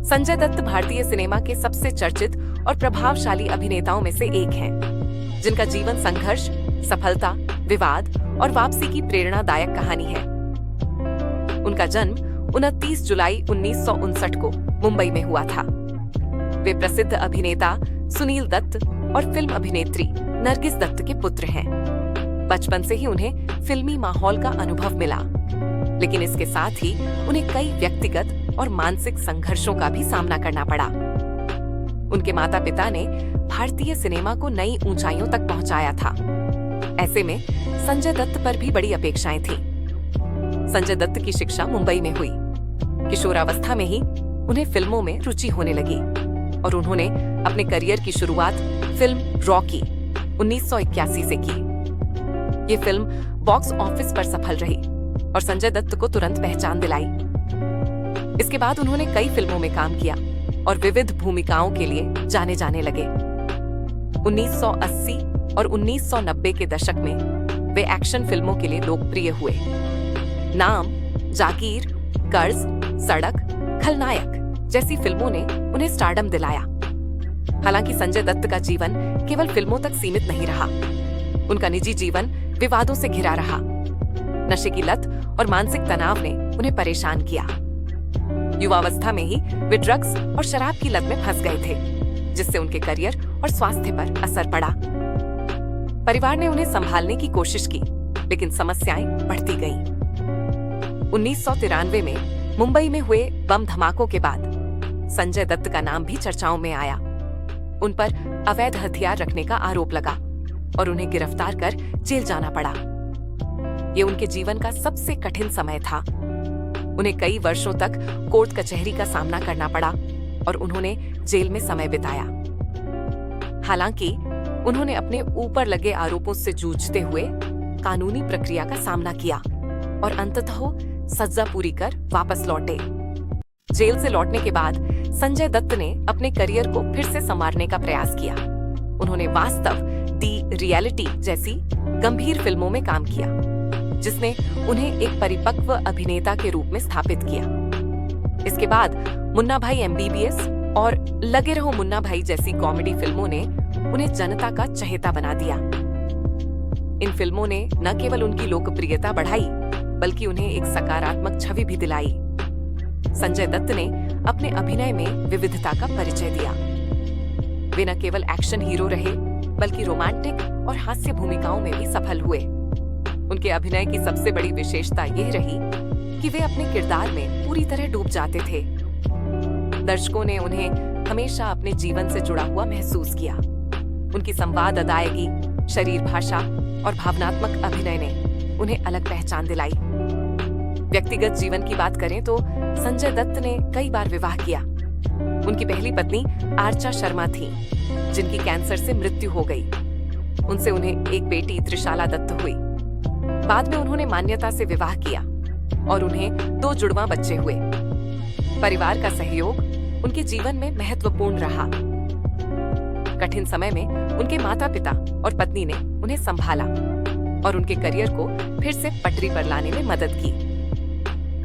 संजय दत्त भारतीय सिनेमा के सबसे चर्चित और प्रभावशाली अभिनेताओं में से एक हैं, जिनका जीवन संघर्ष, सफलता, विवाद और वापसी की प्रेरणादायक कहानी है। उनका जन्म 29 जुलाई 1959 को मुंबई में हुआ था। वे प्रसिद्ध अभिनेता सुनील दत्त और फिल्म अभिनेत्री नरगिस दत्त के पुत्र हैं। बचपन से ही उन्हें फिल्मी माहौल का अनुभव मिला, लेकिन इसके साथ ही उन्हें कई व्यक्तिगत और मानसिक संघर्षों का भी सामना करना पड़ा। उनके माता पिता ने भारतीय सिनेमा को नई ऊंचाइयों तक पहुंचाया था। ऐसे में संजय दत्त पर भी बड़ी अपेक्षाएं थीं। संजय दत्त की शिक्षा मुंबई में हुई। किशोरावस्था में ही उन्हें फिल्मों में रुचि होने लगी और उन्होंने अपने करियर की शुरुआत फिल्म रॉकी 1981 से की। ये फिल्म बॉक्स ऑफिस पर सफल रही और संजय दत्त को तुरंत पहचान दिलाई। इसके बाद उन्होंने कई फिल्मों में काम किया और विविध भूमिकाओं के लिए जाने जाने लगे। 1980 और 1990 के दशक में वे एक्शन फिल्मों के लिए लोकप्रिय हुए। नाम, जागीर, कर्ज, सड़क, खलनायक जैसी फिल्मों ने उन्हें स्टारडम दिलाया। हालांकि संजय दत्त का जीवन केवल फिल्मों तक सीमित नहीं रहा। उनका निजी जीवन विवादों से घिरा रहा। नशे की लत और मानसिक तनाव ने उन्हें परेशान किया। युवावस्था में ही वे ड्रग्स और शराब की लत में फंस गए थे, जिससे उनके करियर और स्वास्थ्य पर असर पड़ा। परिवार ने उन्हें संभालने की कोशिश की, लेकिन समस्याएं बढ़ती गईं। 1993 में मुंबई में हुए बम धमाकों के बाद संजय दत्त का नाम भी चर्चाओं में आया। उन पर अवैध हथियार रखने का आरोप लगा और उन्हें गिरफ्तार कर जेल जाना पड़ा। ये उनके जीवन का सबसे कठिन समय था। उन्हें कई वर्षों तक कोर्ट कचहरी का सामना करना पड़ा और उन्होंने जेल में समय बिताया। हालांकि उन्होंने अपने ऊपर लगे आरोपों से जूझते हुए कानूनी प्रक्रिया का सामना किया और अंततः सजा पूरी कर वापस लौटे। जेल से लौटने के बाद संजय दत्त ने अपने करियर को फिर से संवारने का प्रयास किया। उन्होंने वास्तव, दी रियलिटी जैसी गंभीर फिल्मों में काम किया, जिसने उन्हें एक परिपक्व अभिनेता के रूप में स्थापित किया। इसके बाद मुन्ना भाई MBBS और लगे रहो मुन्ना भाई जैसी कॉमेडी फिल्मों ने उन्हें जनता का चहेता बना दिया। इन फिल्मों ने न केवल उनकी लोकप्रियता बढ़ाई, बल्कि उन्हें एक सकारात्मक छवि भी दिलाई। संजय दत्त ने अपने अभिनय में विविधता का परिचय दिया। वे न केवल एक्शन हीरो रहे, बल्कि रोमांटिक और हास्य भूमिकाओं में भी सफल हुए। उनके अभिनय की सबसे बड़ी विशेषता यह रही कि वे अपने किरदार में पूरी तरह डूब जाते थे। दर्शकों ने उन्हें हमेशा अपने जीवन से जुड़ा हुआ महसूस किया। उनकी संवाद अदायगी, शरीर भाषा और भावनात्मक अभिनय ने उन्हें अलग पहचान दिलाई। व्यक्तिगत जीवन की बात करें तो संजय दत्त ने कई बार विवाह किया। उनकी पहली पत्नी आर्चा शर्मा थी, जिनकी कैंसर से मृत्यु हो गई। उनसे उन्हें एक बेटी त्रिशाला दत्त हुई। बाद में उन्होंने मान्यता से विवाह किया और उन्हें 2 जुड़वां बच्चे हुए। परिवार का सहयोग उनके जीवन में महत्वपूर्ण रहा। कठिन समय में उनके माता पिता और पत्नी ने उन्हें संभाला और उनके करियर को फिर से पटरी पर लाने में मदद की।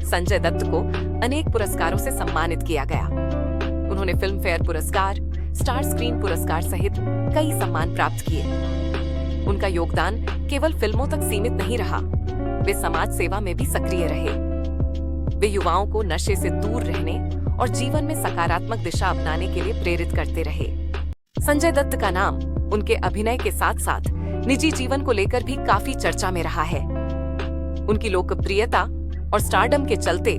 संजय दत्त को अनेक पुरस्कारों से सम्मानित किया गया। उन्होंने फिल्म फेयर पुरस्कार, स्टार स्क्रीन पुरस्कार सहित कई सम्मान प्राप्त किए। उनका योगदान केवल फिल्मों तक सीमित नहीं रहा, वे समाज सेवा में भी सक्रिय रहे। वे युवाओं को नशे से दूर रहने और जीवन में सकारात्मक दिशा अपनाने के लिए प्रेरित करते रहे। संजय दत्त का नाम उनके अभिनय के साथ साथ निजी जीवन को लेकर भी काफी चर्चा में रहा है। उनकी लोकप्रियता और स्टारडम के चलते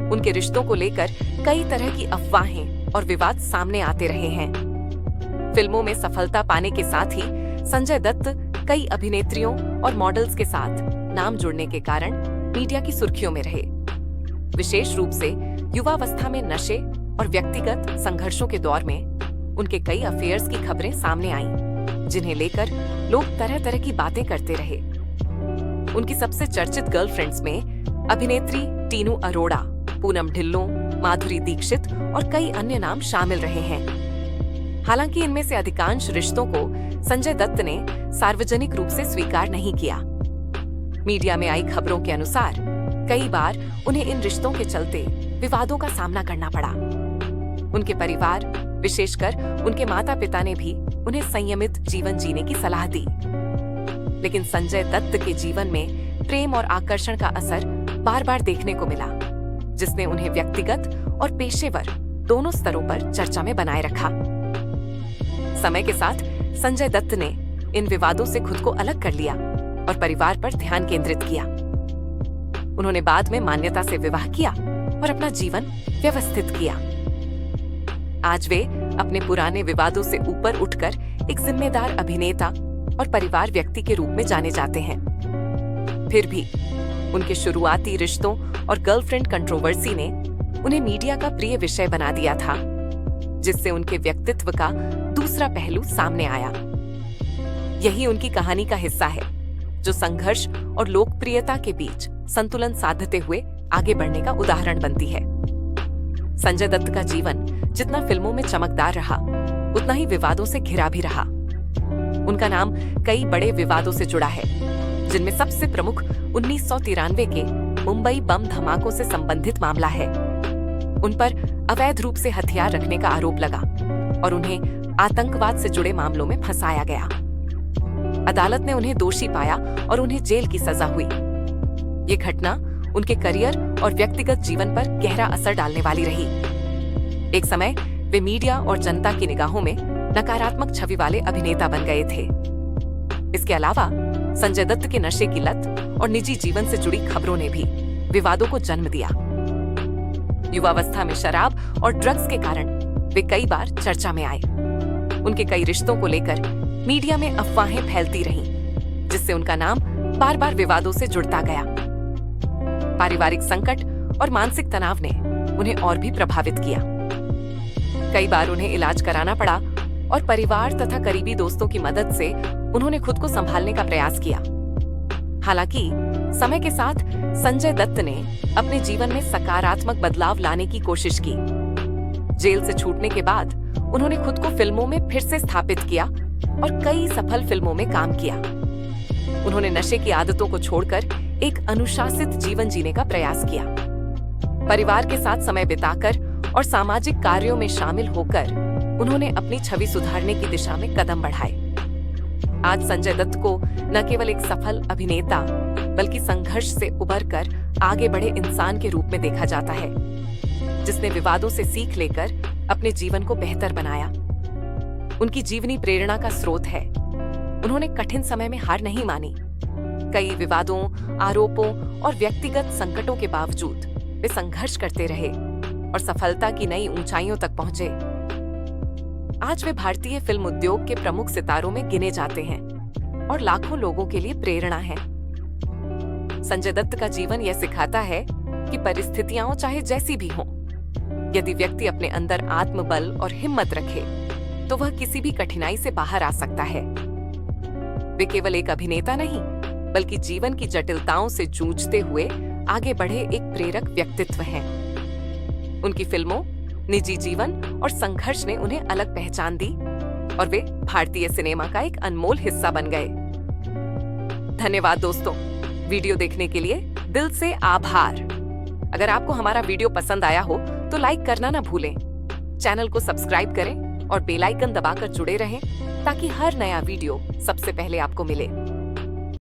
उनके रिश्तों को लेकर कई तरह की अफवाहें और विवाद सामने आते रहे हैं। फिल्मों में सफलता पाने के साथ ही संजय दत्त कई अभिनेत्रियों और मॉडल्स के साथ नाम जुड़ने के कारण मीडिया की सुर्खियों में रहे। विशेष रूप से युवावस्था में नशे और व्यक्तिगत संघर्षों के दौर में उनके कई अफेयर्स की खबरें सामने आईं, जिन्हें लेकर लोग तरह तरह की बातें करते रहे। उनकी सबसे चर्चित गर्लफ्रेंड्स में अभिनेत्री टीनू अरोड़ा, पूनम ढिल्लों, माधुरी दीक्षित और कई अन्य नाम शामिल रहे हैं। हालांकि इनमें से अधिकांश रिश्तों को संजय दत्त ने सार्वजनिक रूप से स्वीकार नहीं किया। मीडिया में आई खबरों के अनुसार कई बार उन्हें इन रिश्तों के चलते विवादों का सामना करना पड़ा। उनके परिवार, विशेषकर उनके माता पिता ने भी उन्हें संयमित जीवन जीने की सलाह दी। लेकिन संजय दत्त के जीवन में प्रेम और आकर्षण का असर बार बार देखने को मिला, जिसने उन्हें व्यक्तिगत और पेशेवर दोनों स्तरों पर चर्चा में बनाए रखा। समय के साथ संजय दत्त ने इन विवादों से खुद को अलग कर लिया और परिवार पर ध्यान केंद्रित किया। उन्होंने बाद में मान्यता से विवाह किया और अपना जीवन व्यवस्थित किया। आज वे अपने पुराने विवादों से ऊपर उठकर एक जिम्मेदार अभिनेता और परिवार व्यक्ति के रूप में जाने जाते हैं। फिर भी उनके शुरुआती रिश्तों और गर्लफ्रेंड कंट्रोवर्सी ने उन्हें मीडिया का प्रिय विषय बना दिया था, जिससे उनके व्यक्तित्व का दूसरा पहलू सामने आया। यही उनकी कहानी का हिस्सा है, जो संघर्ष और लोकप्रियता के बीच संतुलन साधते हुए आगे बढ़ने का उदाहरण बनती है। संजय दत्त का जीवन जितना फिल्मों में चमकदार रहा, उतना ही विवादों से घिरा भी रहा। उनका नाम कई बड़े विवादों से जुड़ा है, जिनमें सबसे प्रमुख 1993 के मुंबई बम धमाकों से संबंधित मामला है। उन पर अवैध रूप से हथियार रखने का आरोप लगा और उन्हें आतंकवाद से जुड़े मामलों में फंसाया गया। अदालत ने उन्हें दोषी पाया और उन्हें जेल की सजा हुई। ये घटना उनके करियर और व्यक्तिगत जीवन पर गहरा असर डालने वाली रही। एक समय वे मीडिया और जनता की निगाहों में नकारात्मक छवि वाले अभिनेता बन गए थे। इसके अलावा संजय दत्त के नशे की लत और निजी जीवन से जुड़ी खबरों ने भी विवादों को जन्म दिया। युवावस्था में शराब और ड्रग्स के कारण वे कई बार चर्चा में आए। उनके कई रिश्तों को लेकर मीडिया में अफवाहें फैलती रहीं, जिससे उनका नाम बार बार विवादों से जुड़ता गया। पारिवारिक संकट और मानसिक तनाव ने उन्हें और भी प्रभावित किया। कई बार उन्हें इलाज कराना पड़ा और परिवार तथा करीबी दोस्तों की मदद से उन्होंने खुद को संभालने का प्रयास किया। हालांकि समय के साथ संजय दत्त ने अपने जीवन में सकारात्मक बदलाव लाने की कोशिश की। जेल से छूटने के बाद उन्होंने खुद को फिल्मों में फिर से स्थापित किया और कई सफल फिल्मों में काम किया। उन्होंने नशे की आदतों को छोड़कर एक अनुशासित जीवन जीने का प्रयास किया। परिवार के साथ समय बिताकर और सामाजिक कार्यों में शामिल होकर उन्होंने अपनी छवि सुधारने की दिशा में कदम बढ़ाए। आज संजय दत्त को न केवल एक सफल अभिनेता, बल्कि संघर्ष से उबरकर आगे बढ़े इंसान के रूप में देखा जाता है, जिसने विवादों से सीख लेकर अपने जीवन को बेहतर बनाया। उनकी जीवनी प्रेरणा का स्रोत है। उन्होंने कठिन समय में हार नहीं मानी। कई विवादों, आरोपों और व्यक्तिगत संकटों के बावजूद वे संघर्ष करते रहे और सफलता की नई ऊंचाइयों तक पहुंचे। आज वे भारतीय फिल्म उद्योग के प्रमुख सितारों में गिने जाते हैं और लाखों लोगों के लिए प्रेरणा हैं। संजय दत्त का जीवन यह सिखाता है कि परिस्थितियां चाहे जैसी भी हों, यदि व्यक्ति अपने अंदर आत्मबल और हिम्मत रखे, तो वह किसी भी कठिनाई से बाहर आ सकता है। वे केवल एक अभिनेता नहीं, बल्कि जीवन की जटिलताओं से जूझते हुए आगे बढ़े एक प्रेरक व्यक्तित्व हैं। उनकी फिल्मों, निजी जीवन और संघर्ष ने उन्हें अलग पहचान दी और वे भारतीय सिनेमा का एक अनमोल हिस्सा बन गए। धन्यवाद दोस्तों, वीडियो देखने के लिए दिल से आभार। अगर आपको हमारा वीडियो पसंद आया हो तो लाइक करना ना भूलें। चैनल को सब्सक्राइब करें और बेल आइकन दबाकर जुड़े रहें, ताकि हर नया वीडियो सबसे पहले आपको मिले।